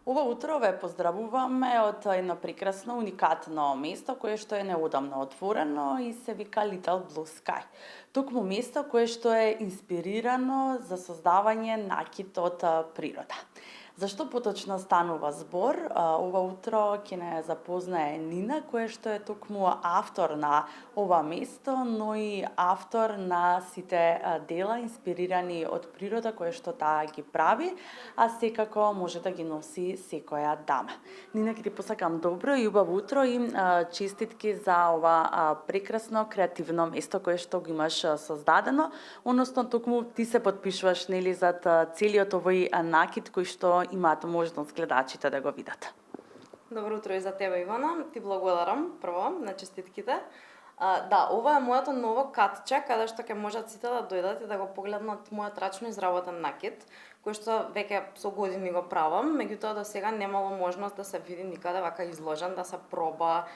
Ова утро ве поздравуваме од едно прекрасно, уникатно место кое што е неодамно отворено и се вика Little Blue Sky. Токму место кое што е инспирирано за создавање накит од природа. Зашто поточно станува збор? Ова утро ќе не запознае Нина, која што е токму автор на ова место, но и автор на сите дела инспирирани од природа која што таа ги прави, а секако може да ги носи секоја дама. Нина, ќе ти посакам добро и убаво утро и честитки за ова прекрасно креативно место кое што го имаш создадено, односно токму ти се потпишуваш нели зад целиот овој накит кој што имаат можност гледачите да го видат. Добро утро и за тебе, Ивана. Ти благодарам прво на честитките. Да, ова е моето ново катче каде што ќе можат сите да дојдат и да го погледнат мојот рачно изработен накит, кој што веќе со години го правам, меѓутоа до сега немало можност да се види никаде вака изложен, да се проба,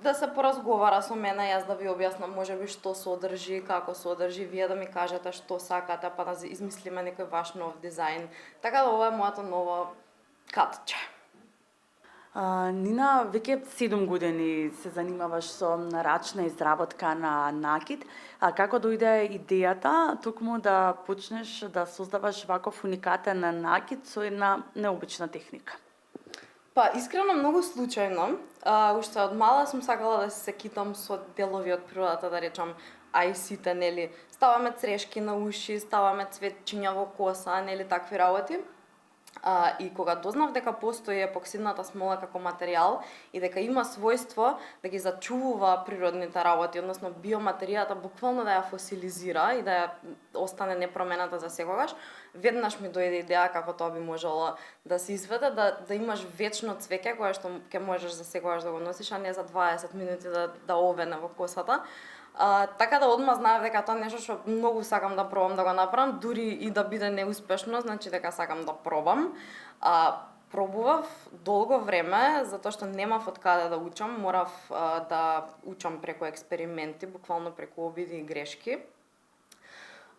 да се поразговара со мене, јас да ви објаснам можеби што содржи, како содржи, вие да ми кажете што сакате, па да измислиме некој ваш нов дизајн. Така да ова е моето ново катче. Нина, веќе 7 години се занимаваш со рачна изработка на накит. Како дојде идејата токму да почнеш да создаваш ваков уникатен накит со една необична техника? Па, искрено многу случајно. Уште од мала сум сакала да се китам со делови од природата, да речам, а и сите, нели, ставаме црешки на уши, ставаме цветчиња во коса, нели, такви работи. И кога дознав дека постои епоксидната смола како материјал и дека има својство да ги зачувува природните работи, односно биоматеријата буквално да ја фосилизира и да ја остане непромената за секогаш, веднаш ми дојде идеја како тоа би можело да се изведе, да имаш вечно цвеќе кое што ќе можеш за секогаш да го носиш, а не за 20 минути да овене во косата. Така да одма знаев дека тоа нешто што многу сакам да пробам да го направам, дури и да биде неуспешно, значи дека сакам да пробам. Пробував долго време, затоа што немав од каде да учам, морав да учам преку експерименти, буквално преку обиди и грешки.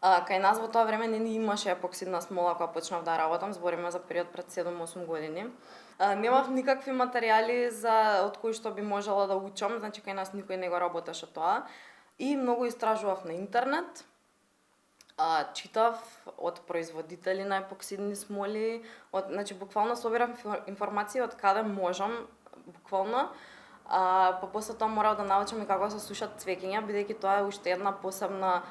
Кај нас во тоа време не ни имаше епоксидна смола кога почнав да работам, збориме за период пред 7-8 години. Немав никакви материјали од кои што би можела да учам, значи кај нас никој не го работеше тоа. И многу истражував на интернет, читав од производители на епоксидни смоли, значи буквално собирам информации од каде можам, буквално. Па после тоа морав да научам и како се сушат цвеќиња, бидејќи тоа е уште една посебна.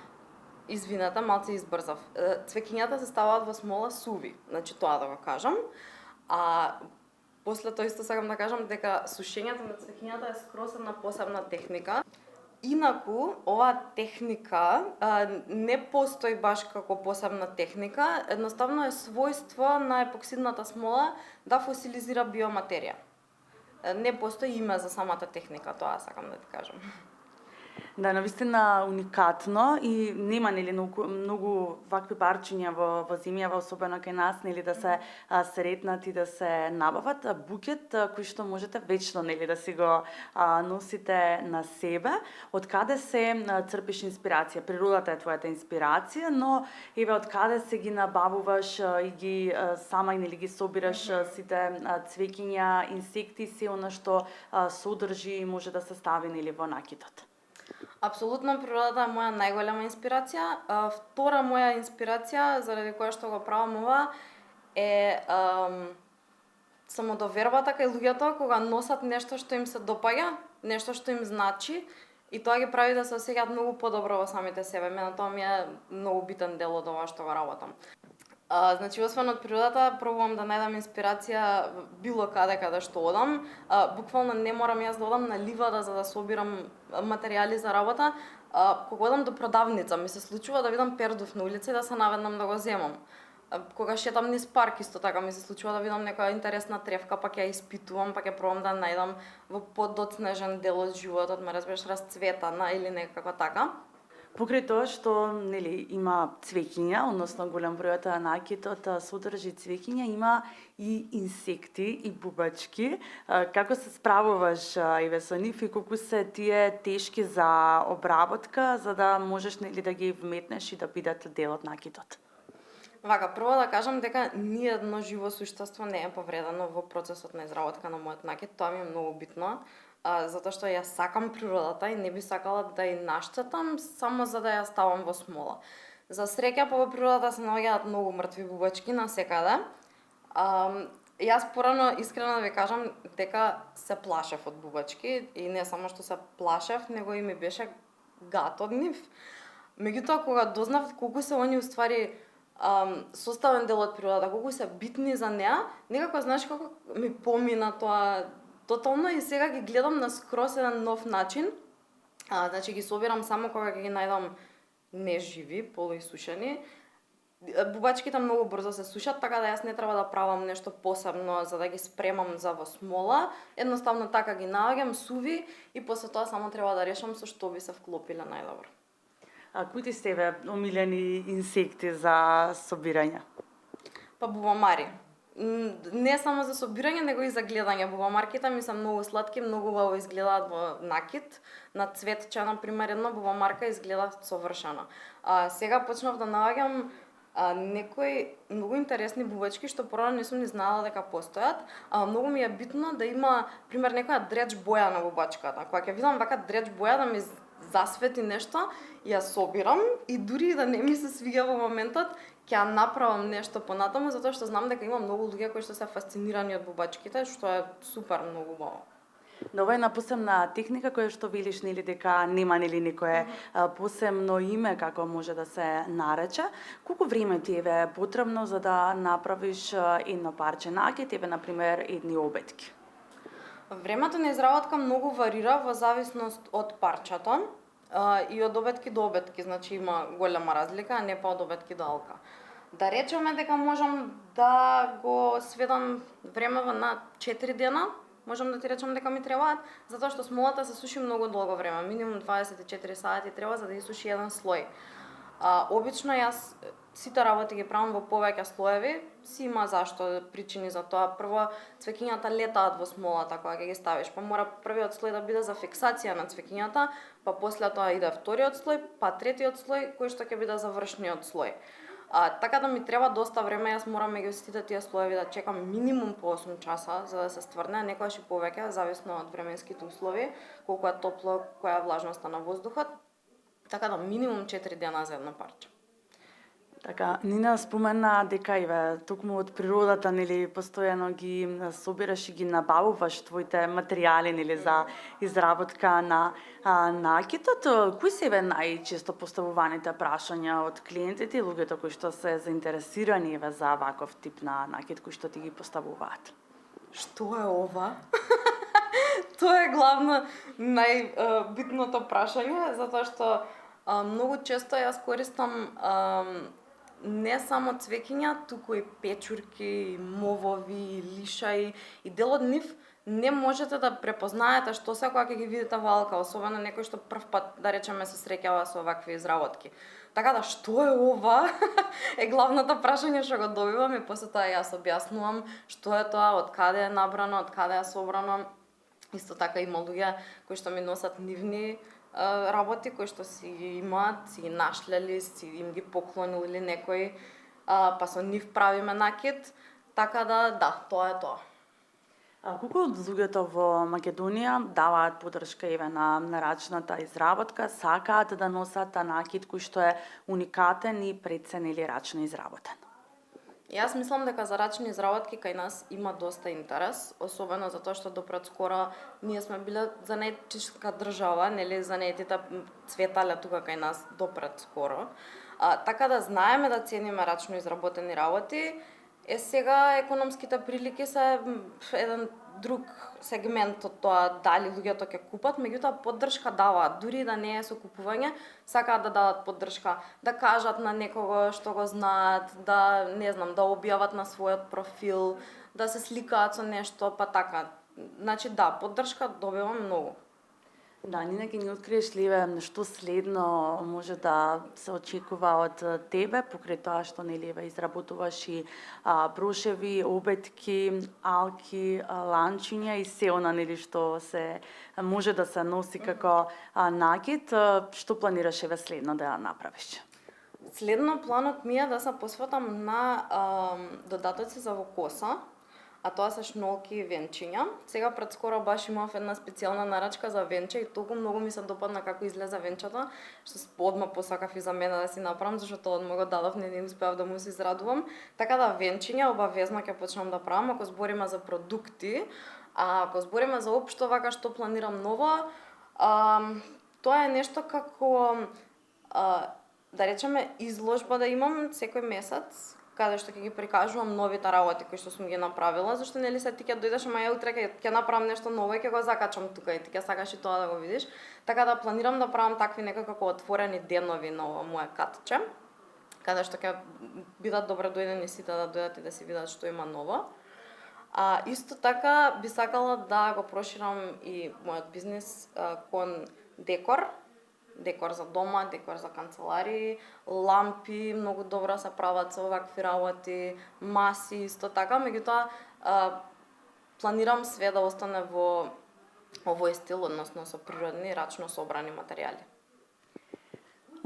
Извинете, малце избрзав. Цвеќињата се ставаат во смола суви, значи тоа да го кажам. После тоа исто сакам да кажам дека сушењето на цвеќињата е скроз една посебна техника. Инаку, оваа техника не постои баш како посебна техника, едноставно е својство на епоксидната смола да фосилизира биоматерија. Не постои име за самата техника, тоа сакам да ти кажам. Да, навистина уникатно и нема нели многу вакви парчиња во земјава, особено кај нас, нели да се сретнат и да се набават. Букет кој што можете вечно нели да си го носите на себе. Од каде се црпиш инспирација? Природата е твојата инспирација, но еве од каде се ги набавуваш и ги сама нели ги собираш сите цвеќиња, инсекти, се она што содржи и може да се стави нели во накитот? Апсолутно природата е моја најголема инспирација. Втора моја инспирација, заради која што го правам ова, е самодовербата кај луѓето кога носат нешто што им се допаѓа, нешто што им значи, и тоа ги прави да се осеќаат многу подобро во самите себе. Мене тоа ми е многу битен дел од ова што го работам. Значи, освен од природата, пробувам да најдам инспирација било каде што одам. Буквално не морам јас да одам на ливада за да собирам материјали за работа. Кога одам до продавница, ми се случува да видам пердув на улица и да се наведнам да го земам. Кога шетам низ парк, исто така ми се случува да видам некоја интересна тревка, па ќе ја испитувам, па ќе пробам да најдам во подоцнежен дел од животот, ме разбираш, расцветана или некако така. Покрај тоа што нели има цвеќиња, односно голем бројот накитот содржи цвеќиња, има и инсекти и бубачки. Како се справуваш еве со нив и колку се тие тешки за обработка за да можеш нели да ги вметнеш и да бидат дел од накитот? Вака, прво да кажам дека ни едно живо суштество не е повредено во процесот на изработка на мојот накид, тоа ми е многу битно, затоа што ја сакам природата и не би сакала да ја наштетам само за да ја ставам во смола. За среќа по природата се наоѓаат многу мртви бубачки насекаде. Јас порано искрено да ви кажам дека се плашев од бубачки и не само што се плашев, него и ми беше гат од нив. Меѓутоа кога дознав колку се они уствари составен дел од природата, колку се битни за неа, некако знаеш како ми помина тоа тотално и сега ги гледам на скроз еден нов начин. Значи ги собирам само кога ги најдам неживи, полуисушени. Бубачките многу брзо се сушат, така да јас не треба да правам нешто посебно за да ги спремам за во смола. Едноставно така ги наоѓам суви и после тоа само треба да решам со што би се вклопиле најдобро. А кои ти се омилени инсекти за собирање? Па бубамари. Не само за собирање, него и за гледање. Бубамарките ми се многу сладки, многу убаво изгледаат во накид. На цветче, например, една бубамарка изгледа совршено. Сега почнав да наоѓам некои многу интересни бубачки што порано не сум ни знаела дека постојат. Многу ми е битно да има, пример, некоја дреч боја на бубачката. Кога ќе видам вака дреч боја да ми засвети нешто, ја собирам и дури да не ми се свиѓа во моментот, ќе ја направам нешто понатаму, затоа што знам дека има многу луѓе кои што се фасцинирани од бубачките, што е супер многу убаво. Но ова е на посебна техника која што велиш нели дека нема нели некое посебно име како може да се нарече. Колку време ти е потребно за да направиш едно парче накид, на пример едни обетки? Времето на изработка многу варира во зависност од парчето и од обетки до обетки, значи има голема разлика, а не па од обетки до алка. Да речеме дека можам да го сведам времево на 4 дена, можам да ти речам дека ми требаат, затоа што смолата се суши многу долго време, минимум 24 сати треба за да изсуши еден слој. Обично јас сите работи ги правам во повеќе слоеви, си има зашто, причини за тоа. Прво, цвеќињата летаат во смолата кога ќе ги ставиш, па мора првиот слој да биде за фиксација на цвеќињата, па после тоа иде вториот слој, па третиот слој кој што ќе биде завршниот слој. Така да ми треба доста време, јас морам меѓу сите тие слоеви да чекам минимум по 8 часа за да се стврне, некогаш и повеќе, зависно од временските услови, колку е топло, која е влажноста на воздухот. Така да минимум 4 дена за едно парче. Така, Нина спомена дека еве токму од природата нели постојано ги собираш и ги набавуваш твоите материјали нели за изработка на накидот. Кои се еве најчесто поставуваните прашања од клиентите и луѓето кои што се заинтересирани еве за ваков тип на накид кои што ти ги поставуваат? Што е ова? Тоа е главно најбитното прашање, затоа што многу често јас користам не само цвеќиња, туку и печурки, мовови, лишаи и дел од нив не можете да препознаете што се кога ќе ги видите во алка, особено некој што прв пат, да речеме, се среќава со вакви изработки. Така да, што е ова? Е главното прашање што го добивам и после тоа јас објаснувам што е тоа, од каде е набрано, од каде е собрано. Исто така има луѓе кои што ми носат нивни работи кои што си имаат, си ги нашлели, си им ги поклонил или некој, па со нив правиме накид, така да, тоа е тоа. Колку од луѓето во Македонија даваат поддршка еве на рачната изработка, сакаат да носат накид кој што е уникатен и прецен или рачно изработен? Јас мислам дека за рачни изработки кај нас има доста интерес, особено затоа што допред скоро ние сме биле занетчишка држава, нели занетите цветале тука кај нас допред скоро. Така да знаеме да цениме рачно изработени работи. Сега економските прилики се еден друг сегмент од тоа дали луѓето ќе купат, меѓутоа поддршка даваат, дури да не е со купување, сакаат да дадат поддршка, да кажат на некого што го знаат, да не знам, да објават на својот профил, да се сликаат со нешто, па така. Значи да, поддршка добивам многу. Да, Нина, ќе ни откриеш ли што следно може да се очекува од тебе покрај тоа што нели изработуваш и брошеви, обетки, алки, ланчиња и се она нели што се може да се носи како накид, што планираш еве следно да направиш? Следно планот ми е да се посветам на додатоци за во коса, а тоа се шнолки и венчиња. Сега пред скоро баш имав една специјална нарачка за венче и толку многу ми се допадна како излезе венчата, што одма посакав и за мене да си направам, зашто одма го дадов, не успеав да му се израдувам. Така да венчиња обавезно ќе почнам да правам, ако збориме за продукти, а ако збориме за општо вака што планирам ново, тоа е нешто како да речеме изложба да имам секој месец, каде што ќе ги прикажувам новите работи кои што сум ги направила, зашто нели се ти ќе дојдеш, ама ја утре ќе направам нешто ново и ќе го закачам тука и ти ќе сакаш и тоа да го видиш. Така да планирам да правам такви некако отворени денови на ова мое катче, каде што ќе бидат добро дојдени сите да дојдат и да си видат што има ново. А исто така би сакала да го проширам и мојот бизнис кон декор за дома, декор за канцеларии, лампи, многу добро се прават со овакви работи, маси исто така, меѓутоа планирам све да остане во овој стил, односно со природни, рачно собрани материјали.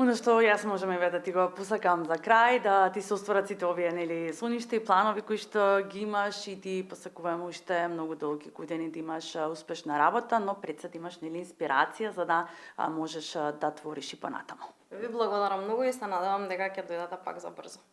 Оно што јас можам да ти го посакам за крај, да ти се остварат сите овие нели соништа и планови кои што ги имаш и ти посакувам уште многу долги години да имаш успешна работа, но пред се да имаш нели инспирација за да можеш да твориш и понатаму. Ви благодарам многу и се надевам дека ќе дојдете пак за брзо.